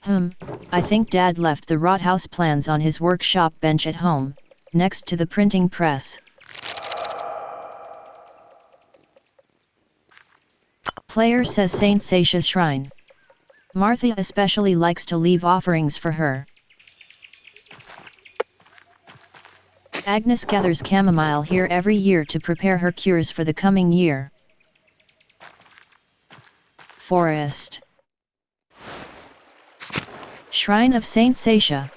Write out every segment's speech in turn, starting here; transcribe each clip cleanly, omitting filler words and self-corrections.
I think Dad left the Rothaus plans on his workshop bench at home, next to the printing press. Player says Saint Satia's shrine. Martha especially likes to leave offerings for her. Agnes gathers chamomile here every year to prepare her cures for the coming year. Forest. Shrine of Saint Satia.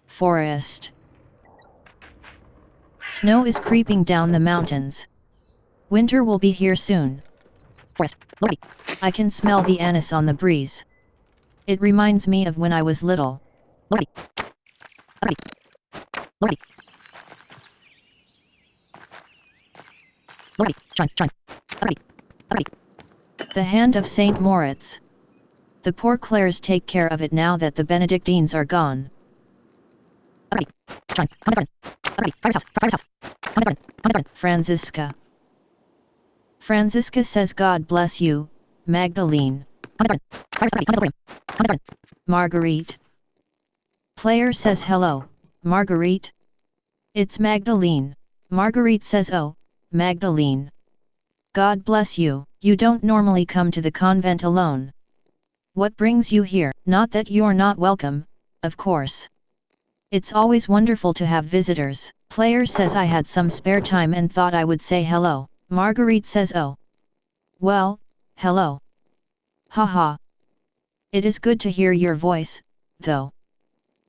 Forest. Snow is creeping down the mountains. Winter will be here soon. Forest. I can smell the anise on the breeze. It reminds me of when I was little. The hand of Saint Moritz. The poor Clares take care of it now that the Benedictines are gone. Franziska. Franziska says God bless you, Magdalene. Marguerite. Player says hello, Marguerite. It's Magdalene. Marguerite says oh, Magdalene. God bless you. You don't normally come to the convent alone. What brings you here? Not that you're not welcome, of course. It's always wonderful to have visitors. Player says I had some spare time and thought I would say hello. Marguerite says oh. Well, hello. Haha. It is good to hear your voice, though.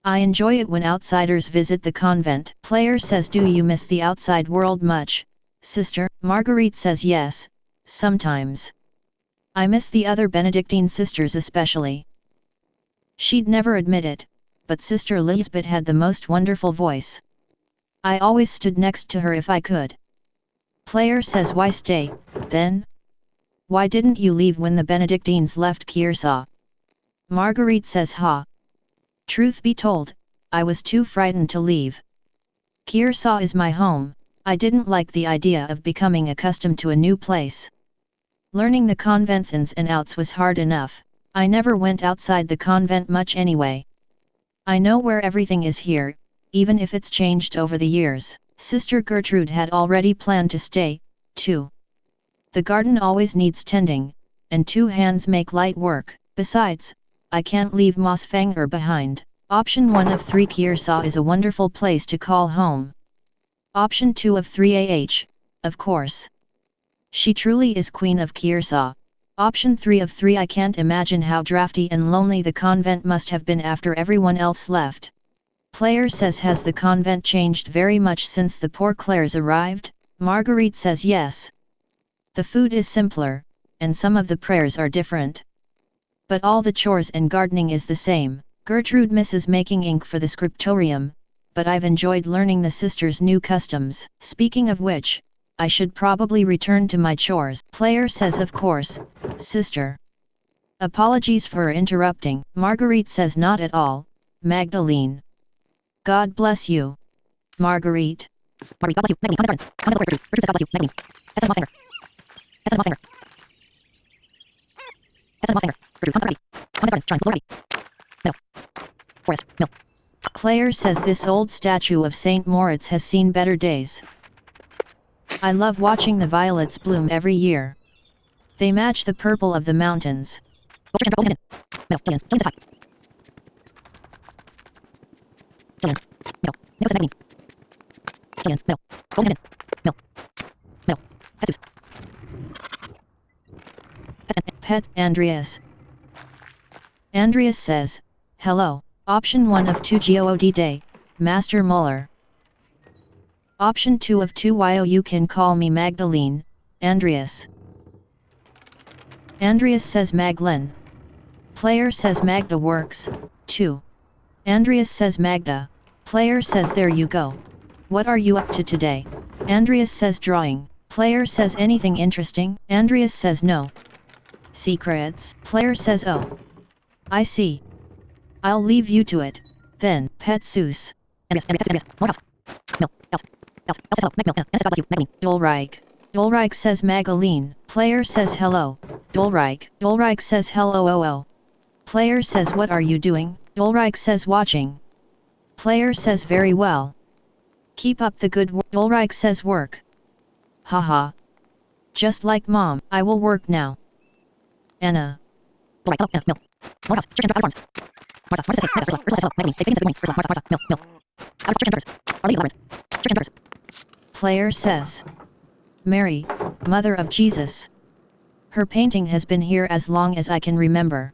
I enjoy it when outsiders visit the convent. Player says do you miss the outside world much, sister? Marguerite says yes, sometimes. I miss the other Benedictine sisters especially. She'd never admit it, but Sister Lisbeth had the most wonderful voice. I always stood next to her if I could. Player says why stay, then? Why didn't you leave when the Benedictines left Kiersau? Marguerite says ha. Truth be told, I was too frightened to leave. Kiersau is my home. I didn't like the idea of becoming accustomed to a new place. Learning the convent's ins and outs was hard enough. I never went outside the convent much anyway. I know where everything is here, even if it's changed over the years. Sister Gertrude had already planned to stay, too. The garden always needs tending, and two hands make light work. Besides, I can't leave Mosfanger behind. Option 1 of 3 Kiersau is a wonderful place to call home. Option 2 of 3 of course. She truly is Queen of Kiersau. Option 3 of 3 I can't imagine how drafty and lonely the convent must have been after everyone else left. Player says has the convent changed very much since the poor Clares arrived? Marguerite says yes. The food is simpler, and some of the prayers are different. But all the chores and gardening is the same. Gertrude misses making ink for the scriptorium, but I've enjoyed learning the sisters' new customs. Speaking of which, I should probably return to my chores. Player says of course, sister. Apologies for interrupting. Marguerite says not at all, Magdalene. God bless you. Marguerite. Player says this old statue of Saint Moritz has seen better days. I love watching the violets bloom every year. They match the purple of the mountains. Pet Andreas. Andreas says, hello. Option 1 of 2 God Day, Master Muller. Option 2 of 2 You can call me Magdalene, Andreas. Andreas says Maglen. Player says Magda works, too. Andreas says Magda. Player says there you go. What are you up to today? Andreas says drawing. Player says anything interesting? Andreas says no. Secrets? Player says oh. I see. I'll leave you to it, then. Pet Seuss. Ulrich. Ulrich says Magaline. Player says hello, Ulrich says hello Player says what are you doing? Ulrich says watching. Player says very well. Keep up the good work. Ulrich says work. Haha. Just like mom, I will work now. Anna. Player says. Mary, Mother of Jesus. Her painting has been here as long as I can remember.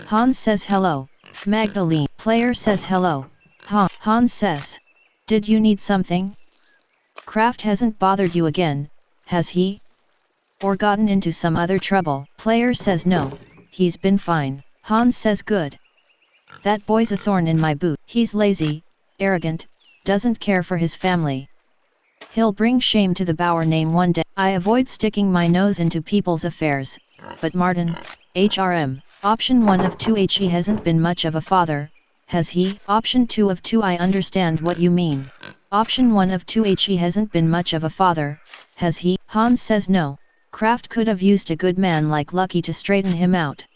Hans says hello. Magdalene. Player says hello. Hans says. Did you need something? Kraft hasn't bothered you again, has he? Or gotten into some other trouble? Player says no, he's been fine. Hans says good. That boy's a thorn in my boot. He's lazy, arrogant, doesn't care for his family. He'll bring shame to the Bauer name one day. I avoid sticking my nose into people's affairs, but Martin, HRM, option 1 of 2 he hasn't been much of a father, has he? Option 2 of 2 I understand what you mean. Option 1 of 2 he hasn't been much of a father, has he? Hans says no. Kraft could have used a good man like Lucky to straighten him out.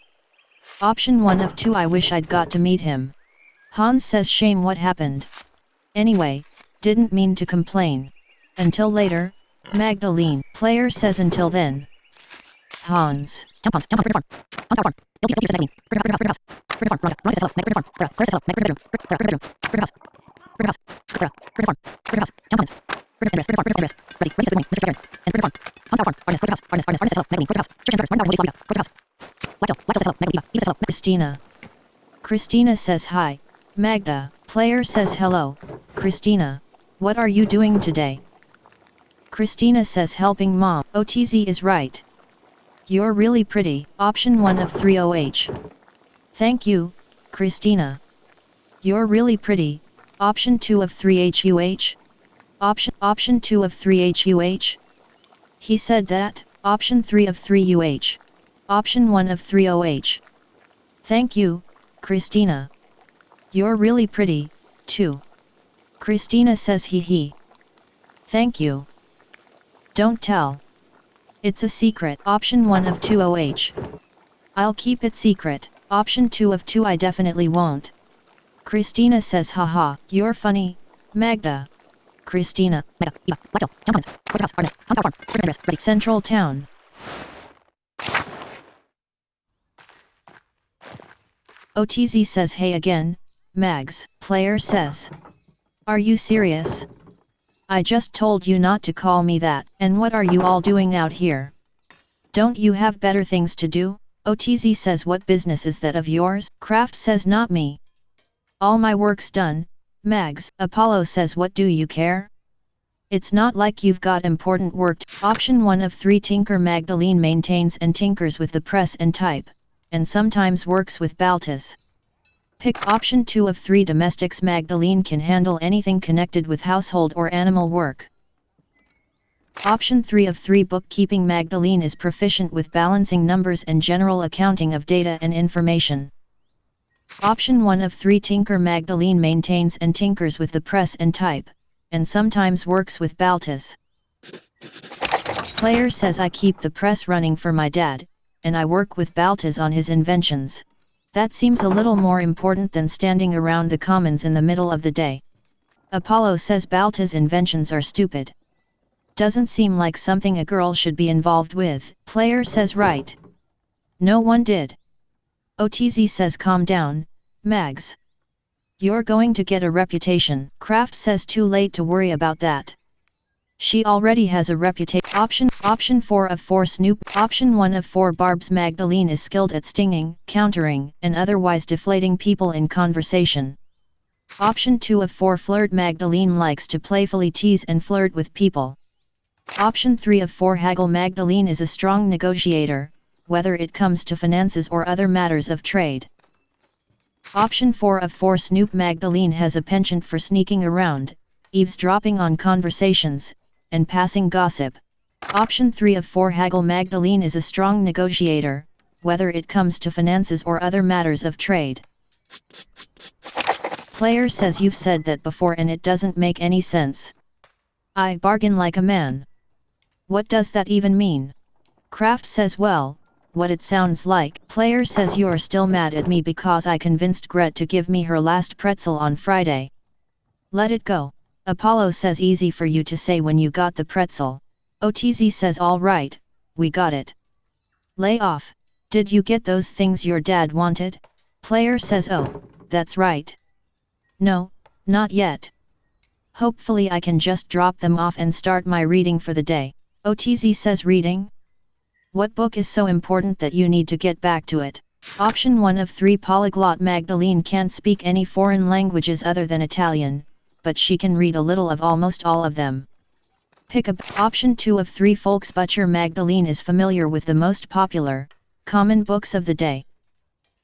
Option 1 of 2 I wish I'd got to meet him. Hans says shame what happened. Anyway, didn't mean to complain. Until later, Magdalene. Player says until then. Hans. Christina. Christina says hi, Magda. Player says hello, Christina, what are you doing today? Christina says helping mom. OTZ is right. You're really pretty. Option 1 of 3 Thank you, Christina. You're really pretty. Option 2 of 3 Option 2 of 3 He said that. Option 3 of 3 Option 1 of 3 Thank you, Christina. You're really pretty, too. Christina says he. Thank you. Don't tell. It's a secret. Option 1 of 2 I'll keep it secret. Option 2 of 2 I definitely won't. Christina says haha, you're funny, Magda. Christina. Central Town. OTZ says hey again, Mags. Player says. Are you serious? I just told you not to call me that. And what are you all doing out here? Don't you have better things to do? OTZ says what business is that of yours? Kraft says not me. All my work's done, Mags. Apollo says what do you care? It's not like you've got important work. Option 1 of 3 Tinker. Magdalene maintains and tinkers with the press and type, and sometimes works with Baltas. Pick option 2 of 3 Domestics. Magdalene can handle anything connected with household or animal work. Option 3 of 3 Bookkeeping. Magdalene is proficient with balancing numbers and general accounting of data and information. Option 1 of 3 Tinker. Magdalene maintains and tinkers with the press and type, and sometimes works with Baltas. Player says I keep the press running for my dad, and I work with Baltas on his inventions. That seems a little more important than standing around the commons in the middle of the day. Apollo says Baltas' inventions are stupid. Doesn't seem like something a girl should be involved with. Player says right. No one did. OTZ says calm down, Mags. You're going to get a reputation. Kraft says too late to worry about that. She already has a reputation. Option 4 of 4 Snoop. Option 1 of 4 Barbs. Magdalene is skilled at stinging, countering, and otherwise deflating people in conversation. Option 2 of 4 Flirt. Magdalene likes to playfully tease and flirt with people. Option 3 of 4 Haggle. Magdalene is a strong negotiator, whether it comes to finances or other matters of trade. Option 4 of 4 Snoop. Magdalene has a penchant for sneaking around, eavesdropping on conversations, and passing gossip. Option 3 of 4 haggle. Magdalene is a strong negotiator, whether it comes to finances or other matters of trade. Player says you've said that before and it doesn't make any sense. I bargain like a man. What does that even mean? Craft says well, what it sounds like. Player says you're still mad at me because I convinced Gret to give me her last pretzel on Friday. Let it go. Apollo says easy for you to say when you got the pretzel. OTZ says alright, we got it. Lay off. Did you get those things your dad wanted? Player says oh, that's right. No, not yet. Hopefully I can just drop them off and start my reading for the day. OTZ says reading? What book is so important that you need to get back to it? Option 1 of 3 polyglot. Magdalene can't speak any foreign languages other than Italian, but she can read a little of almost all of them. Pick up. Option 2 of 3 Volksbücher. Magdalene is familiar with the most popular, common books of the day.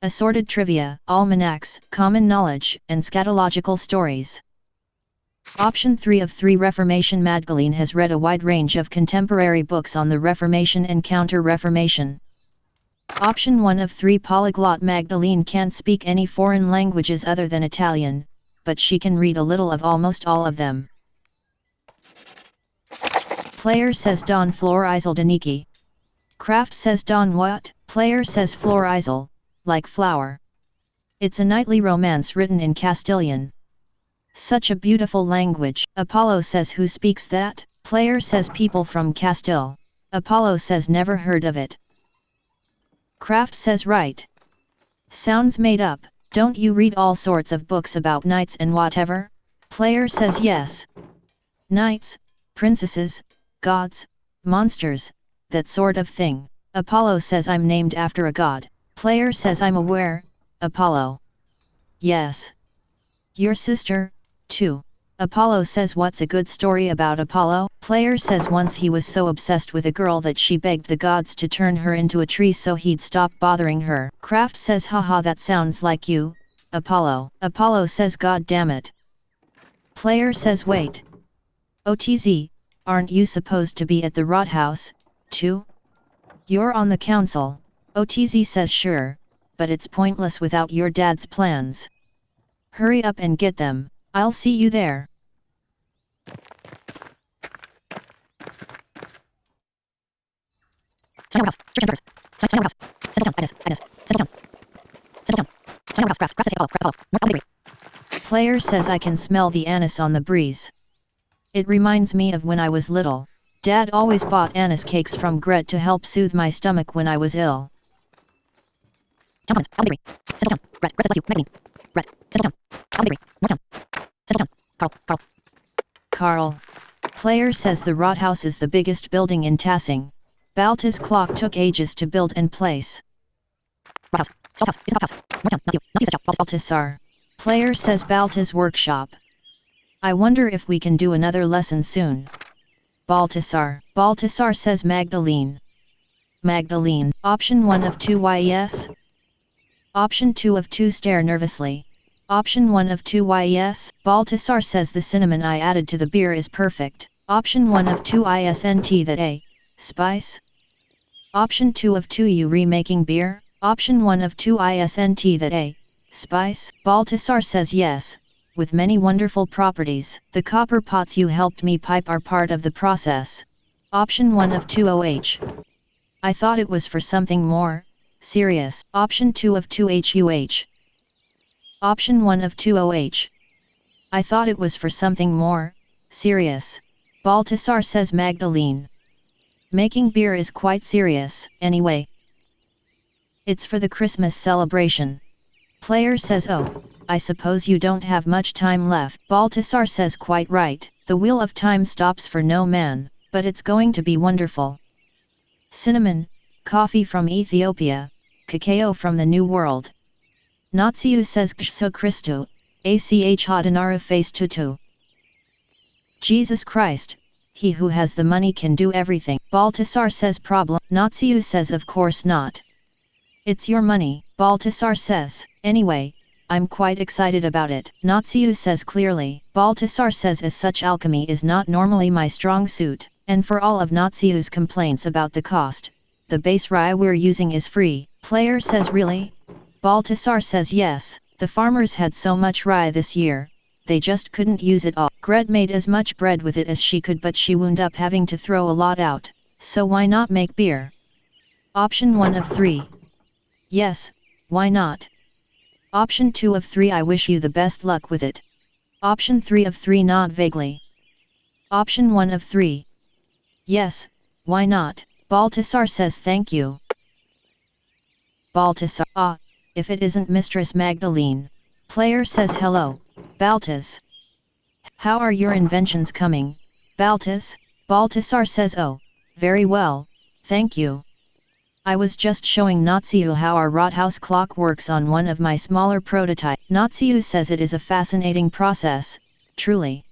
Assorted trivia, almanacs, common knowledge, and scatological stories. Option 3 of 3 Reformation. Magdalene has read a wide range of contemporary books on the Reformation and Counter-Reformation. Option 1 of 3 polyglot. Magdalene can't speak any foreign languages other than Italian, but she can read a little of almost all of them. Player says Don Florisel Daniki. Craft says Don what? Player says Florisel, like flower. It's a knightly romance written in Castilian. Such a beautiful language. Apollo says who speaks that? Player says people from Castile. Apollo says never heard of it. Craft says right. Sounds made up. Don't you read all sorts of books about knights and whatever? Player says yes. Knights, princesses, gods, monsters, that sort of thing. Apollo says I'm named after a god. Player says I'm aware, Apollo. Yes. Your sister, too. Apollo says what's a good story about Apollo? Player says once he was so obsessed with a girl that she begged the gods to turn her into a tree so he'd stop bothering her. Craft says haha that sounds like you, Apollo. Apollo says god damn it. Player says wait. OTZ, aren't you supposed to be at the Rathaus, too? You're on the council. OTZ says sure, but it's pointless without your dad's plans. Hurry up and get them, I'll see you there. Player says I can smell the anise on the breeze. It reminds me of when I was little. Dad always bought anise cakes from Gret to help soothe my stomach when I was ill. Carl. Player says the Rathaus is the biggest building in Tassing. Balta's clock took ages to build and place. Baltasar. Player says Balta's workshop. I wonder if we can do another lesson soon. Baltasar. Baltasar says Magdalene. Magdalene. Option 1 of 2 yes? Option 2 of 2 stare nervously. Option 1 of 2 yes? Baltasar says the cinnamon I added to the beer is perfect. Option 1 of 2 isn't that a spice? Option 2 of 2 you remaking beer? Option 1 of 2 isn't that a spice? Baltasar says yes, with many wonderful properties. The copper pots you helped me pipe are part of the process. Option 1 of 2 I thought it was for something more serious. Option 2 of 2 Option 1 of 2 I thought it was for something more serious. Baltasar says Magdalene. Making beer is quite serious, anyway. It's for the Christmas celebration. Player says oh, I suppose you don't have much time left. Baltasar says quite right, the wheel of time stops for no man, but it's going to be wonderful. Cinnamon, coffee from Ethiopia, cacao from the New World. Natsiu says Gso Christo, ach hadanara face tutu. Jesus Christ, he who has the money can do everything. Baltasar says problem. Natsiu says of course not. It's your money. Baltasar says, anyway, I'm quite excited about it. Natsiu says clearly. Baltasar says as such alchemy is not normally my strong suit. And for all of Natsiu's complaints about the cost, the base rye we're using is free. Player says really? Baltasar says yes, the farmers had so much rye this year, they just couldn't use it all. Gret made as much bread with it as she could, but she wound up having to throw a lot out, so why not make beer? Option 1 of 3. Yes, why not? Option 2 of 3 I wish you the best luck with it. Option 3 of 3 nod vaguely. Option 1 of 3. Yes, why not? Baltasar says thank you. Baltasar, ah, if it isn't Mistress Magdalene. Player says hello, Baltas. How are your inventions coming, Baltas? Baltasar says oh, very well, thank you. I was just showing Natsiu how our Rathaus clock works on one of my smaller prototypes. Natsiu says it is a fascinating process, truly.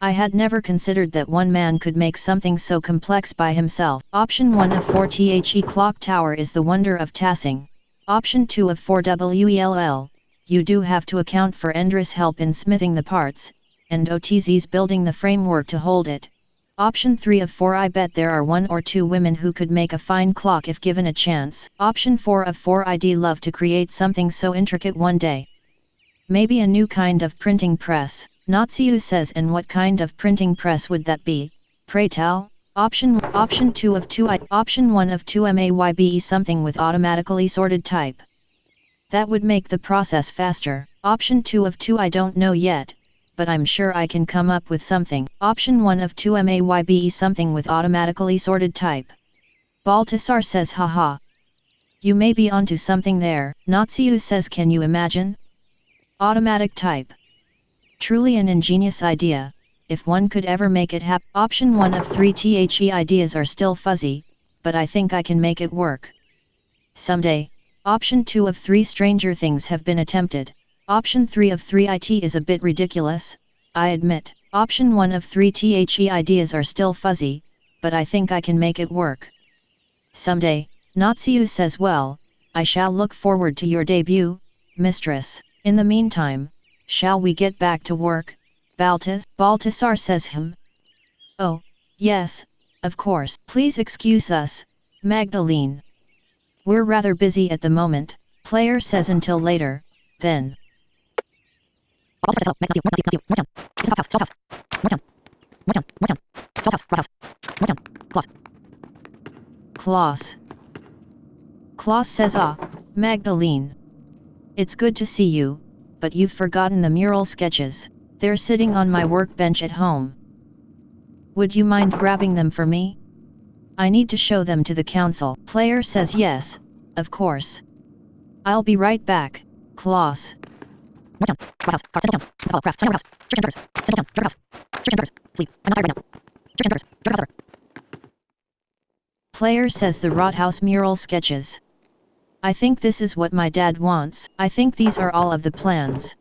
I had never considered that one man could make something so complex by himself. Option 1 of 4 The clock tower is the wonder of Tassing. Option 2 of 4 Well, you do have to account for Endra's help in smithing the parts, and OTZ's building the framework to hold it. Option 3 of 4 I bet there are 1 or 2 women who could make a fine clock if given a chance. Option 4 of 4 I'd love to create something so intricate one day. Maybe a new kind of printing press. Natsiu says, and what kind of printing press would that be, pray tell? Option 2 of 2 Option 1 of 2 maybe something with automatically sorted type. That would make the process faster. Option 2 of 2 I don't know yet, but I'm sure I can come up with something. Option 1 of 2 maybe something with automatically sorted type. Baltasar says haha. You may be onto something there. Natsiu says can you imagine? Automatic type. Truly an ingenious idea, if one could ever make it happen. Option 1 of 3 The ideas are still fuzzy, but I think I can make it work. Someday. Option 2 of 3 Stranger things have been attempted. Option 3 of 3 It is a bit ridiculous, I admit. Option 1 of 3 The ideas are still fuzzy, but I think I can make it work. Someday. Natsiu says well, I shall look forward to your debut, mistress. In the meantime, shall we get back to work, Baltasar says Oh, yes, of course. Please excuse us, Magdalene. We're rather busy at the moment, player says until later, then. Klaus. Klaus says ah, Magdalene. It's good to see you, but you've forgotten the mural sketches. They're sitting on my workbench at home. Would you mind grabbing them for me? I need to show them to the council. Player says yes, of course. I'll be right back, Klaus. Player says the Rathaus mural sketches. I think this is what my dad wants. I think these are all of the plans.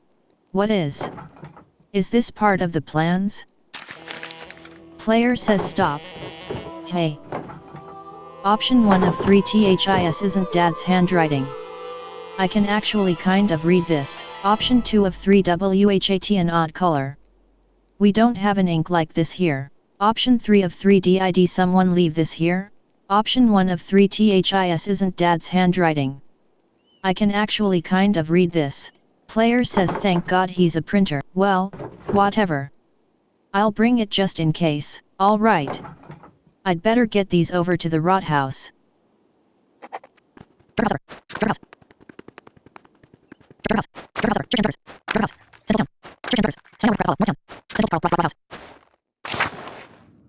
What is? Is this part of the plans? Player says stop. Hey. Option 1 of 3 This isn't Dad's handwriting. I can actually kind of read this. Option 2 of 3 What an odd color. We don't have an ink like this here. Option 3 of 3 Did someone leave this here? Option 1 of 3 This isn't Dad's handwriting. I can actually kind of read this. Player says thank God he's a printer. Well, whatever. I'll bring it just in case. Alright. I'd better get these over to the Rathaus.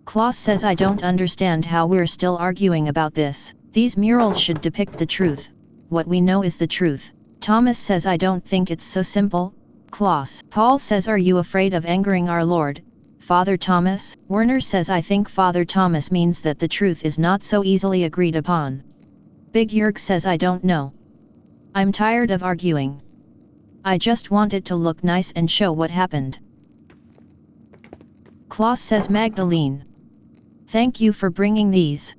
Klaus says I don't understand how we're still arguing about this. These murals should depict the truth. What we know is the truth. Thomas says I don't think it's so simple, Klaus. Paul says are you afraid of angering our Lord, Father Thomas? Werner says I think Father Thomas means that the truth is not so easily agreed upon. Big Jurg says I don't know. I'm tired of arguing. I just want it to look nice and show what happened. Klaus says Magdalene. Thank you for bringing these.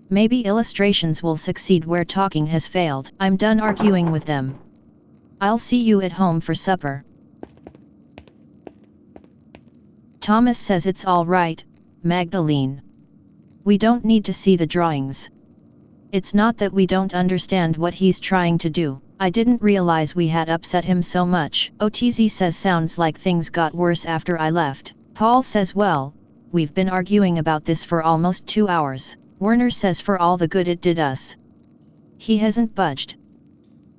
Maybe illustrations will succeed where talking has failed. I'm done arguing with them. I'll see you at home for supper. Thomas says it's all right, Magdalene. We don't need to see the drawings. It's not that we don't understand what he's trying to do. I didn't realize we had upset him so much. OTZ says sounds like things got worse after I left. Paul says well, we've been arguing about this for almost 2 hours. Werner says for all the good it did us. He hasn't budged.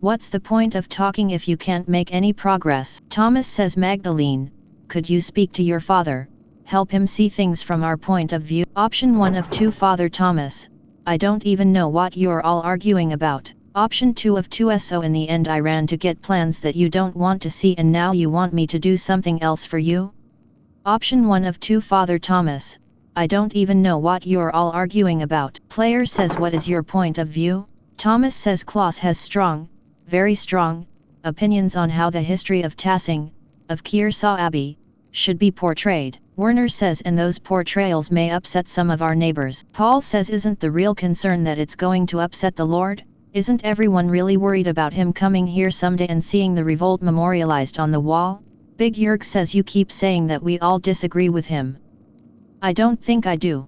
What's the point of talking if you can't make any progress? Thomas says Magdalene, could you speak to your father, help him see things from our point of view? Option 1 of 2 Father Thomas, I don't even know what you're all arguing about. Option 2 of 2 So in the end I ran to get plans that you don't want to see and now you want me to do something else for you? Option 1 of 2 Father Thomas, I don't even know what you're all arguing about. Player says what is your point of view? Thomas says Klaus has strong, very strong, opinions on how the history of Tassing, of Kearsarge Abbey, should be portrayed. Werner says and those portrayals may upset some of our neighbors. Paul says isn't the real concern that it's going to upset the Lord? Isn't everyone really worried about him coming here someday and seeing the revolt memorialized on the wall? Big Yerg says you keep saying that we all disagree with him. I don't think I do.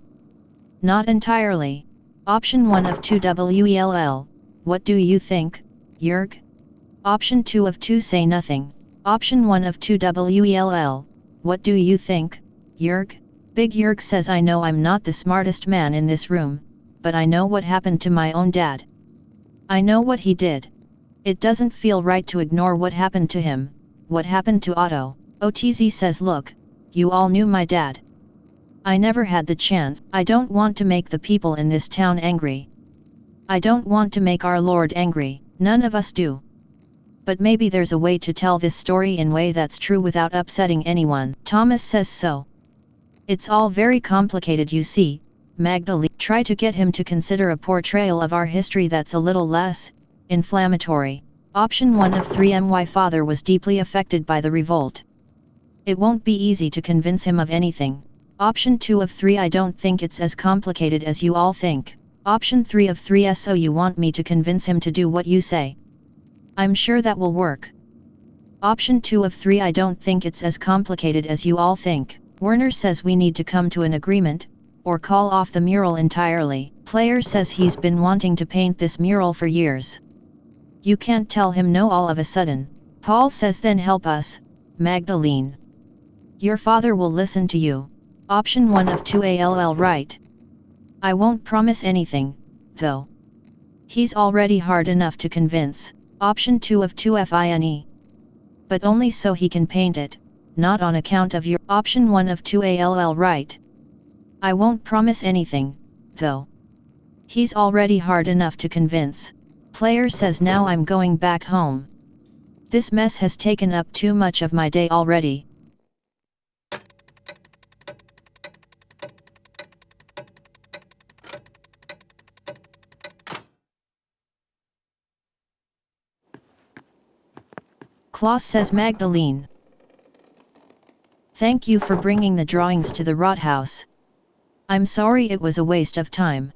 Not entirely. Option 1 of 2 Well, what do you think, Yerg? Option 2 of 2 say nothing. Option 1 of 2 Well, what do you think, Yerg? Big Yerg says I know I'm not the smartest man in this room, but I know what happened to my own dad. I know what he did. It doesn't feel right to ignore what happened to him, what happened to Otto. OTZ says look, you all knew my dad. I never had the chance. I don't want to make the people in this town angry. I don't want to make our Lord angry, none of us do. But maybe there's a way to tell this story in a way that's true without upsetting anyone. Thomas says so. It's all very complicated you see, Magdalene. Try to get him to consider a portrayal of our history that's a little less inflammatory. Option 1 of 3 My father was deeply affected by the revolt. It won't be easy to convince him of anything. Option 2 of 3 I don't think it's as complicated as you all think. Option 3 of 3 So you want me to convince him to do what you say. I'm sure that will work. Option 2 of 3 I don't think it's as complicated as you all think. Werner says we need to come to an agreement, or call off the mural entirely. Player says he's been wanting to paint this mural for years. You can't tell him no all of a sudden. Paul says then help us, Magdalene. Your father will listen to you. Option 1 of 2 All right. I won't promise anything, though. He's already hard enough to convince. Option 2 of 2 Fine. But only so he can paint it, not on account of your. Option 1 of 2 All right. I won't promise anything, though. He's already hard enough to convince. Player says now I'm going back home. This mess has taken up too much of my day already. Klaus says Magdalene. Thank you for bringing the drawings to the Rathaus. I'm sorry it was a waste of time.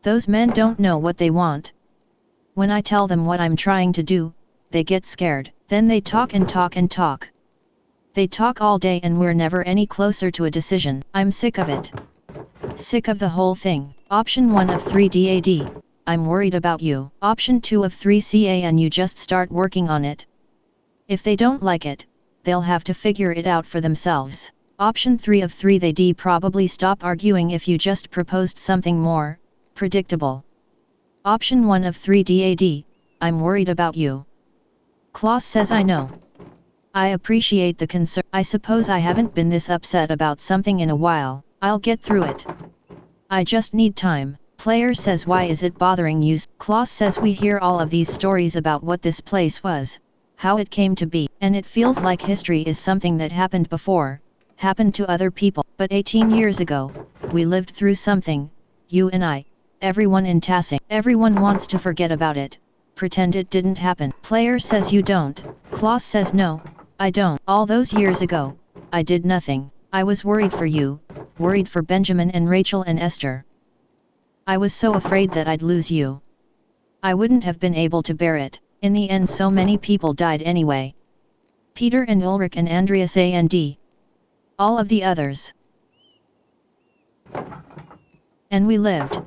Those men don't know what they want. When I tell them what I'm trying to do, they get scared. Then they talk and talk and talk. They talk all day and we're never any closer to a decision. I'm sick of it. Sick of the whole thing. Option 1 of 3 Dad. I'm worried about you. Option 2 of 3 Ca and you just start working on it. If they don't like it, they'll have to figure it out for themselves. Option 3 of 3 They'd probably stop arguing if you just proposed something more predictable. Option 1 of 3 Dad. I'm worried about you. Klaus says I know. I appreciate the concern. I suppose I haven't been this upset about something in a while. I'll get through it. I just need time. Player says why is it bothering you? Klaus says we hear all of these stories about what this place was, how it came to be, and it feels like history is something that happened before, happened to other people. But 18 years ago, we lived through something, you and I, everyone in Tassing. Everyone wants to forget about it, pretend it didn't happen. Player says you don't. Klaus says no, I don't. All those years ago, I did nothing. I was worried for you, worried for Benjamin and Rachel and Esther. I was so afraid that I'd lose you. I wouldn't have been able to bear it. In the end so many people died anyway. Peter and Ulrich and Andreas and all of the others. And we lived.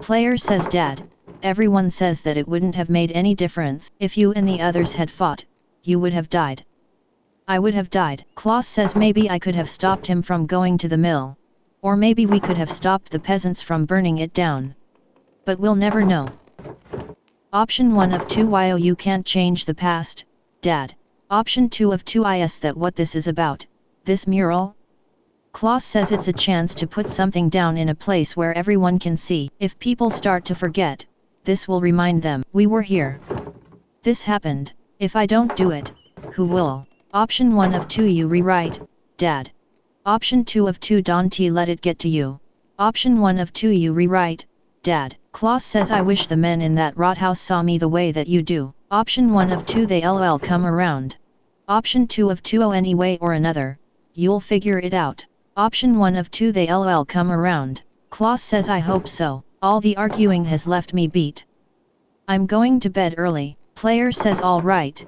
Player says Dad, everyone says that it wouldn't have made any difference. If you and the others had fought, you would have died. I would have died. Klaus says maybe I could have stopped him from going to the mill. Or maybe we could have stopped the peasants from burning it down. But we'll never know. Option 1 of 2 you can't change the past, Dad. Option 2 of 2 is that what this is about, this mural? Klaus says it's a chance to put something down in a place where everyone can see. If people start to forget, this will remind them, we were here. This happened. If I don't do it, who will? Option 1 of 2 you rewrite, Dad. Option 2 of 2 don't let it get to you. Option 1 of 2 you rewrite, Dad. Klaus says I wish the men in that rot house saw me the way that you do. Option 1 of 2 they lol come around. Option 2 of 2 any way or another, you'll figure it out. Option 1 of 2 they lol come around. Klaus says I hope so. All the arguing has left me beat. I'm going to bed early. Player says all right.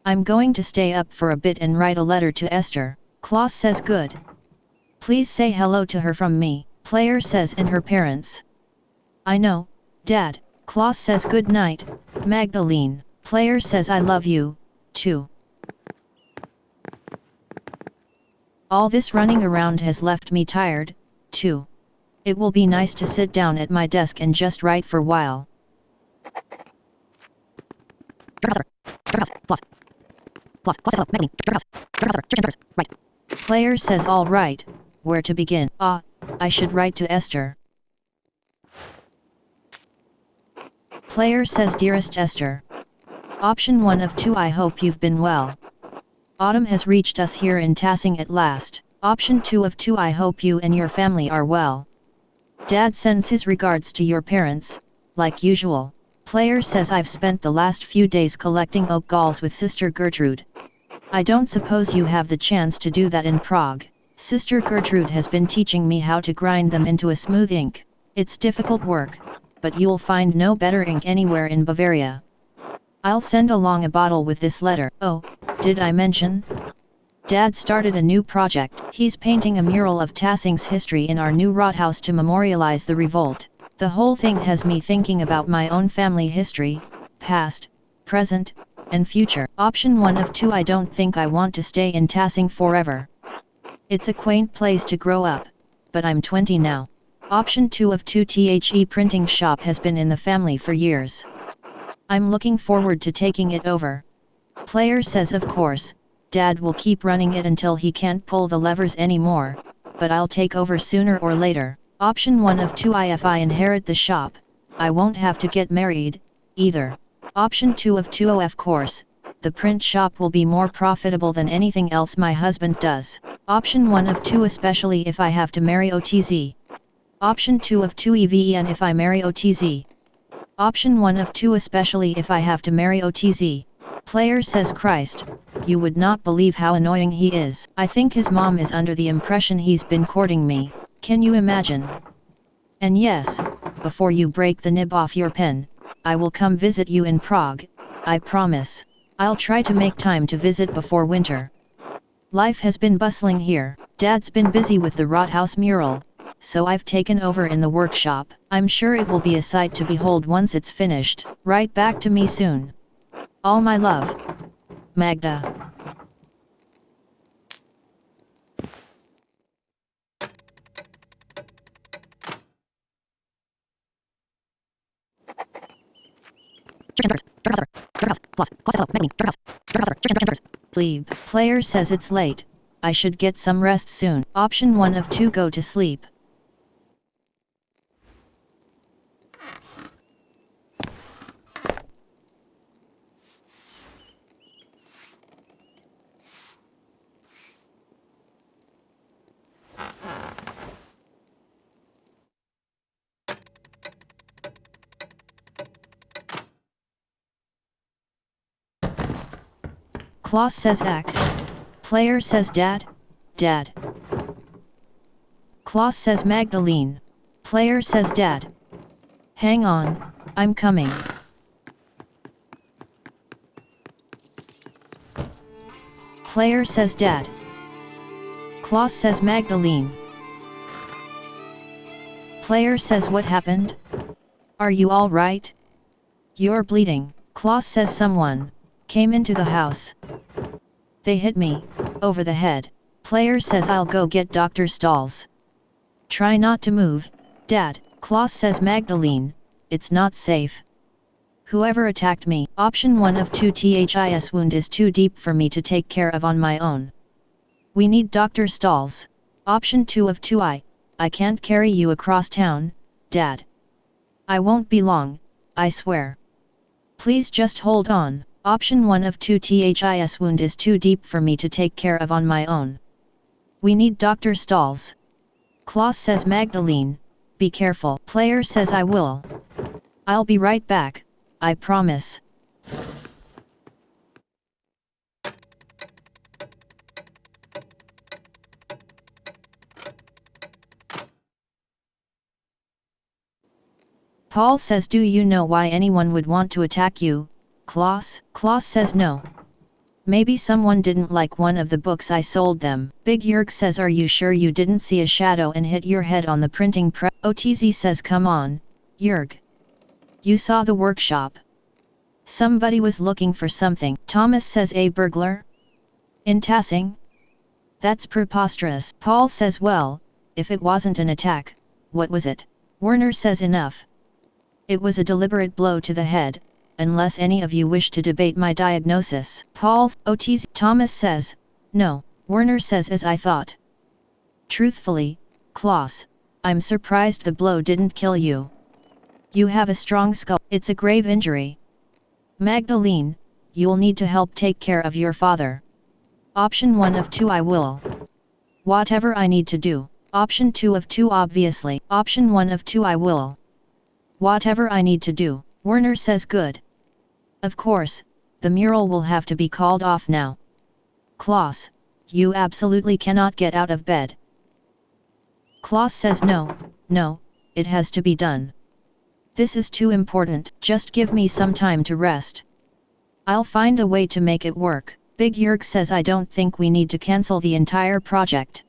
I'm going to stay up for a bit and write a letter to Esther. Klaus says good. Please say hello to her from me. Player says and her parents. I know, Dad. Klaus says good night, Magdalene. Player says I love you, too. All this running around has left me tired, too. It will be nice to sit down at my desk and just write for a while. Player says all right, where to begin? I should write to Esther. Player says dearest Esther. Option 1 of 2 I hope you've been well. Autumn has reached us here in Tassing at last. Option 2 of 2 I hope you and your family are well. Dad sends his regards to your parents, like usual. Player says I've spent the last few days collecting oak galls with Sister Gertrude. I don't suppose you have the chance to do that in Prague. Sister Gertrude has been teaching me how to grind them into a smooth ink. It's difficult work, but you'll find no better ink anywhere in Bavaria. I'll send along a bottle with this letter. Oh, did I mention? Dad started a new project. He's painting a mural of Tassing's history in our new Rathaus to memorialize the revolt. The whole thing has me thinking about my own family history, past, present, and future. Option 1 of 2 I don't think I want to stay in Tassing forever. It's a quaint place to grow up, but I'm 20 now. Option 2 of 2 The printing shop has been in the family for years. I'm looking forward to taking it over. Player says of course, Dad will keep running it until he can't pull the levers anymore, but I'll take over sooner or later. Option 1 of 2 if I inherit the shop, I won't have to get married, either. Option 2 of 2 of course, the print shop will be more profitable than anything else my husband does. Option 1 of 2 especially if I have to marry OTZ. Option 2 of 2 even if I marry OTZ. Option 1 of 2 especially if I have to marry OTZ. Player says Christ, you would not believe how annoying he is. I think his mom is under the impression he's been courting me, can you imagine? And yes, before you break the nib off your pen, I will come visit you in Prague, I promise. I'll try to make time to visit before winter. Life has been bustling here. Dad's been busy with the Rathaus mural, so I've taken over in the workshop. I'm sure it will be a sight to behold once it's finished. Write back to me soon. All my love. Magda. Sleep. Player says it's late. I should get some rest soon. Option 1 of 2 go to sleep. Klaus says Ak. Player says Dad, Dad. Klaus says Magdalene. Player says Dad. Hang on, I'm coming. Player says Dad. Klaus says Magdalene. Player says what happened? Are you alright? You're bleeding. Klaus says someone came into the house. They hit me over the head. Player says I'll go get Dr. Stalls. Try not to move, Dad. Klaus says Magdalene, it's not safe. Whoever attacked me, option 1 of 2 THIS wound is too deep for me to take care of on my own. We need Dr. Stalls. Option 2 of 2 I can't carry you across town, Dad. I won't be long, I swear. Please just hold on. Option 1 of 2 THIS wound is too deep for me to take care of on my own. We need Dr. Stalls. Klaus says Magdalene, be careful. Player says I will. I'll be right back, I promise. Paul says do you know why anyone would want to attack you, Klaus? Klaus says no. Maybe someone didn't like one of the books I sold them. Big Yerg says are you sure you didn't see a shadow and hit your head on the printing press? OTZ says come on, Yerg. You saw the workshop. Somebody was looking for something. Thomas says a burglar? In Tassing? That's preposterous. Paul says well, if it wasn't an attack, what was it? Werner says enough. It was a deliberate blow to the head. Unless any of you wish to debate my diagnosis. Paul, OTZ, Thomas says, no. Werner says as I thought. Truthfully, Klaus, I'm surprised the blow didn't kill you. You have a strong skull. It's a grave injury. Magdalene, you'll need to help take care of your father. Option 1 of 2 I will. Whatever I need to do. Option 2 of 2 obviously. Option 1 of 2 I will. Whatever I need to do. Werner says good. Of course, the mural will have to be called off now. Klaus, you absolutely cannot get out of bed. Klaus says no, it has to be done. This is too important, just give me some time to rest. I'll find a way to make it work. Big Yerg says I don't think we need to cancel the entire project.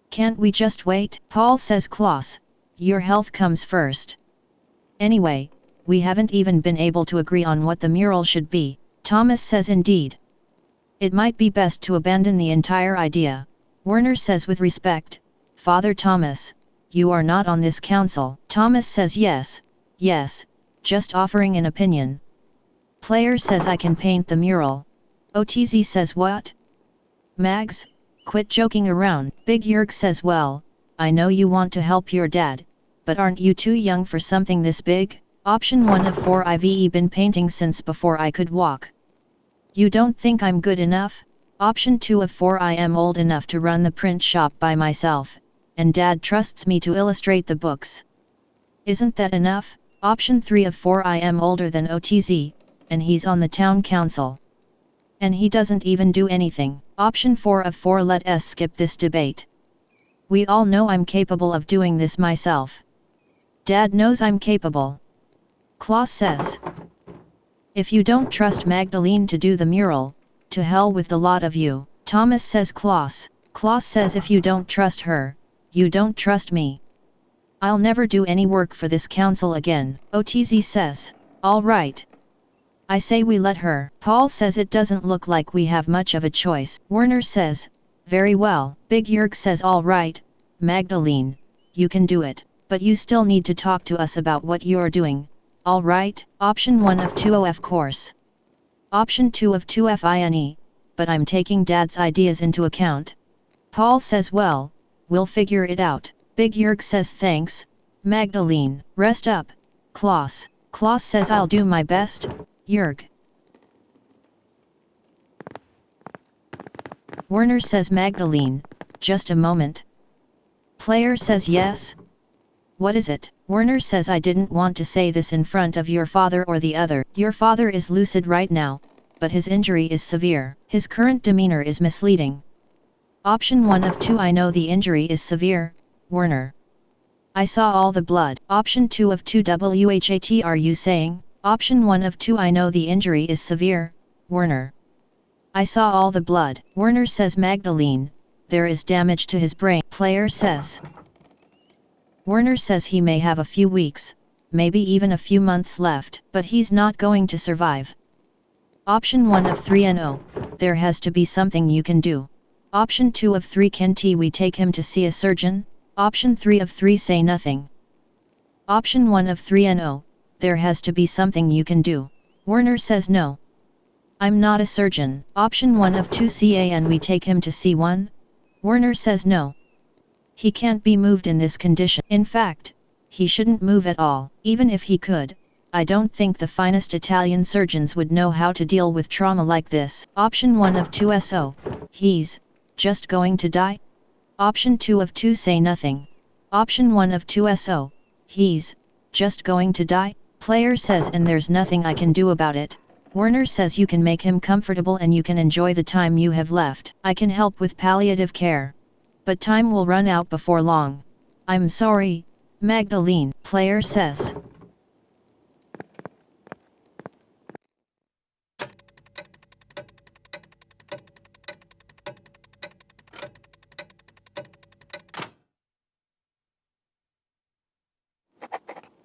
Can't we just wait? Paul says Klaus, your health comes first. Anyway, we haven't even been able to agree on what the mural should be. Thomas says indeed. It might be best to abandon the entire idea. Werner says with respect, Father Thomas, you are not on this council. Thomas says yes, just offering an opinion. Player says I can paint the mural. OTZ says what? Mags, quit joking around. Big Yerg says well, I know you want to help your dad, but aren't you too young for something this big? Option 1 of 4 I've been painting since before I could walk. You don't think I'm good enough? Option 2 of 4 I am old enough to run the print shop by myself, and Dad trusts me to illustrate the books. Isn't that enough? Option 3 of 4 I am older than OTZ, and he's on the town council. And he doesn't even do anything. Option 4 of 4 let us skip this debate. We all know I'm capable of doing this myself. Dad knows I'm capable. Klaus says. If you don't trust Magdalene to do the mural, to hell with the lot of you. Thomas says Klaus. Klaus says if you don't trust her, you don't trust me. I'll never do any work for this council again. OTZ says, all right. I say we let her. Paul says it doesn't look like we have much of a choice. Werner says, very well. Big Yerg says all right, Magdalene, you can do it, but you still need to talk to us about what you're doing. All right, option 1 of 2 of course. Option 2 of 2 fine, but I'm taking Dad's ideas into account. Paul says well, we'll figure it out. Big Yerg says thanks, Magdalene. Rest up, Klaus. Klaus says I'll do my best, Yerg. Werner says Magdalene, just a moment. Player says yes. What is it? Werner says I didn't want to say this in front of your father or the other. Your father is lucid right now, but his injury is severe. His current demeanor is misleading. Option 1 of 2 I know the injury is severe, Werner. I saw all the blood. Option 2 of 2 WHAT are you saying? Option 1 of 2 I know the injury is severe, Werner. I saw all the blood. Werner says Magdalene, there is damage to his brain. Player says. Werner says he may have a few weeks, maybe even a few months left, but he's not going to survive. Option 1 of 3 no, there has to be something you can do. Option 2 of 3 can we take him to see a surgeon? Option 3 of 3 say nothing. Option 1 of 3 no, there has to be something you can do. Werner says no. I'm not a surgeon. Option 1 of 2 can we take him to see one? Werner says no. He can't be moved in this condition. In fact, he shouldn't move at all. Even if he could, I don't think the finest Italian surgeons would know how to deal with trauma like this. Option 1 of 2 he's just going to die? Option 2 of 2 say nothing. Option 1 of 2 he's just going to die? Player says and there's nothing I can do about it. Werner says you can make him comfortable and you can enjoy the time you have left. I can help with palliative care. But time will run out before long. I'm sorry, Magdalene. Player says.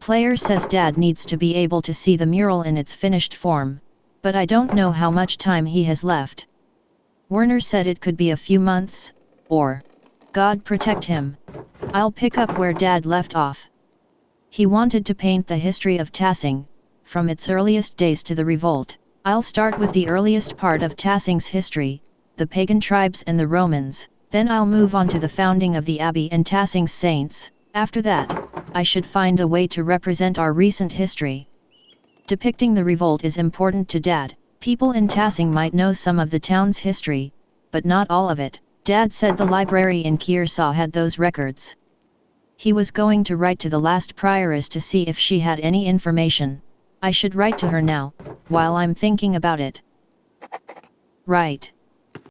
Player says Dad needs to be able to see the mural in its finished form, but I don't know how much time he has left. Werner said it could be a few months, or, God protect him. I'll pick up where Dad left off. He wanted to paint the history of Tassing, from its earliest days to the revolt. I'll start with the earliest part of Tassing's history, the pagan tribes and the Romans, then I'll move on to the founding of the Abbey and Tassing's saints. After that, I should find a way to represent our recent history. Depicting the revolt is important to Dad. People in Tassing might know some of the town's history, but not all of it. Dad said the library in Kearsarge had those records. He was going to write to the last prioress to see if she had any information. I should write to her now, while I'm thinking about it. Right.